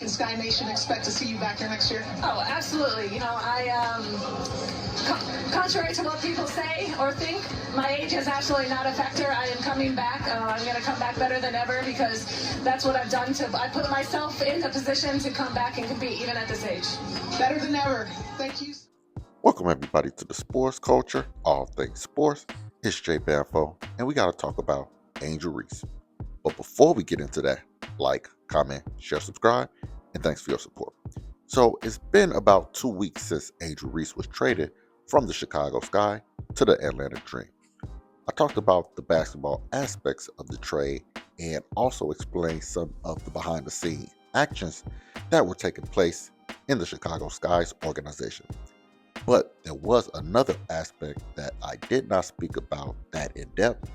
Can Sky Nation expect to see you back here next year? Oh, absolutely. Contrary to what people say or think, my age is absolutely not a factor. I am coming back. I'm going to come back better than ever because that's what I've done. I put myself in a position to come back and compete even at this age. Better than ever. Thank you. Welcome everybody to the Sports Culture, all things sports. It's Jay Banfo, and we got to talk about Angel Reese. But before we get into that, like, comment, share, subscribe, and thanks for your support. So it's been about 2 weeks since Angel Reese was traded from the Chicago Sky to the Atlanta Dream. I talked about the basketball aspects of the trade and also explained some of the behind the scenes actions that were taking place in the Chicago Sky's organization. But there was another aspect that I did not speak about that in depth,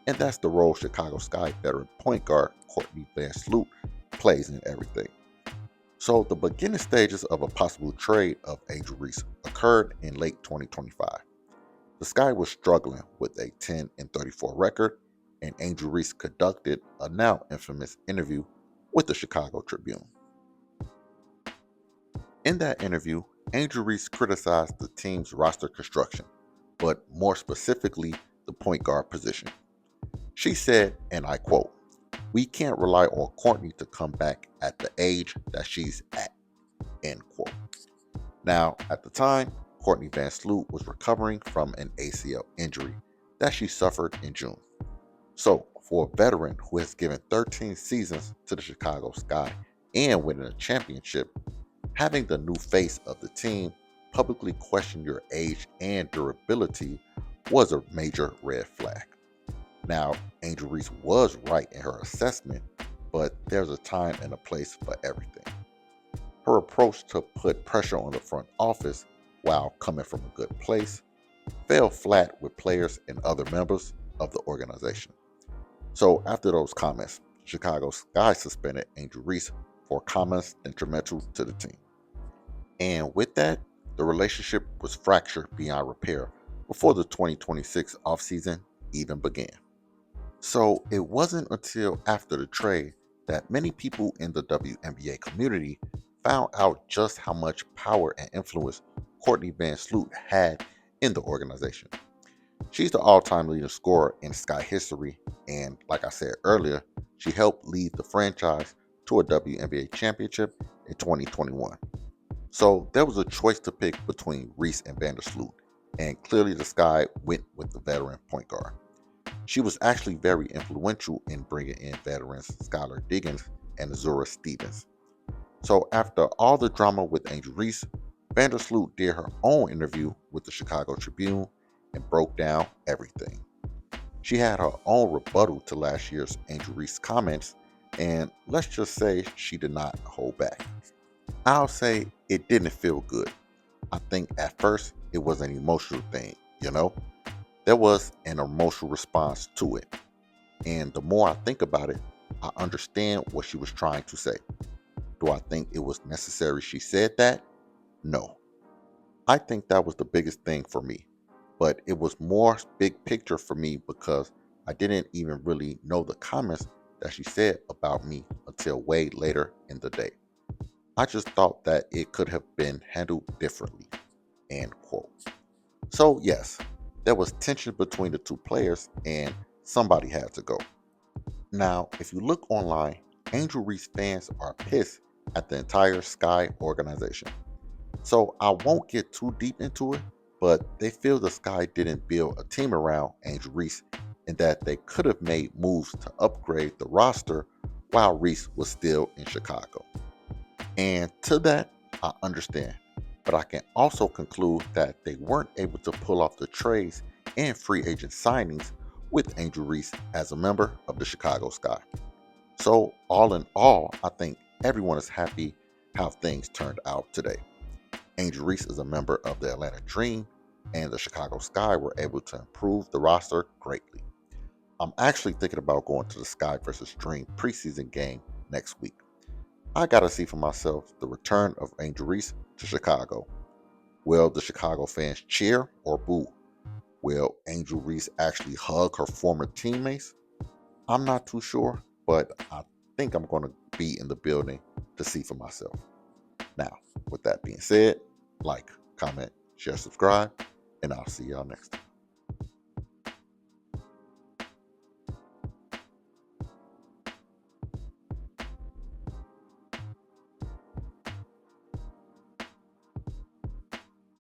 and that's the role Chicago Sky veteran point guard Courtney Van plays in everything. So the beginning stages of a possible trade of Angel Reese occurred in late 2025. The Sky was struggling with a 10-34 record, and Angel Reese conducted a now infamous interview with the Chicago Tribune. In that interview, Angel Reese criticized the team's roster construction, but more specifically, the point guard position. She said, and I quote, "We can't rely on Courtney to come back at the age that she's at," end quote. Now, at the time, Courtney Van was recovering from an ACL injury that she suffered in June. So, for a veteran who has given 13 seasons to the Chicago Sky and winning a championship, having the new face of the team publicly question your age and durability was a major red flag. Now, Angel Reese was right in her assessment, but there's a time and a place for everything. Her approach to put pressure on the front office while coming from a good place fell flat with players and other members of the organization. So after those comments, Chicago Sky suspended Angel Reese for comments detrimental to the team. And with that, the relationship was fractured beyond repair before the 2026 offseason even began. So it wasn't until after the trade that many people in the WNBA community found out just how much power and influence Courtney Van had in the organization. She's the all-time leading scorer in Sky history, and like I said earlier, she helped lead the franchise to a WNBA championship in 2021. So there was a choice to pick between Reese and Vandersloot, and clearly the Sky went with the veteran point guard. She was actually very influential in bringing in veterans Skylar Diggins and Azura Stevens. So after all the drama with Angel Reese, Vandersloot did her own interview with the Chicago Tribune and broke down everything. She had her own rebuttal to last year's Angel Reese comments, and let's just say she did not hold back. I'll say it didn't feel good. I think at first it was an emotional thing, There was an emotional response to it. And the more I think about it, I understand what she was trying to say. Do I think it was necessary she said that? No. I think that was the biggest thing for me. But it was more big picture for me because I didn't even really know the comments that she said about me until way later in the day. I just thought that it could have been handled differently. End quote. So yes, there was tension between the two players and somebody had to go. Now, if you look online, Angel Reese fans are pissed at the entire Sky organization. So I won't get too deep into it, but they feel the Sky didn't build a team around Angel Reese and that they could have made moves to upgrade the roster while Reese was still in Chicago. And to that, I understand. But I can also conclude that they weren't able to pull off the trades and free agent signings with Angel Reese as a member of the Chicago Sky. So, all in all, I think everyone is happy how things turned out today. Angel Reese is a member of the Atlanta Dream, and the Chicago Sky were able to improve the roster greatly. I'm actually thinking about going to the Sky versus Dream preseason game next week. I gotta see for myself the return of Angel Reese to Chicago. Will the Chicago fans cheer or boo? Will Angel Reese actually hug her former teammates? I'm not too sure, but I think I'm going to be in the building to see for myself. Now, with that being said, like, comment, share, subscribe, and I'll see y'all next time.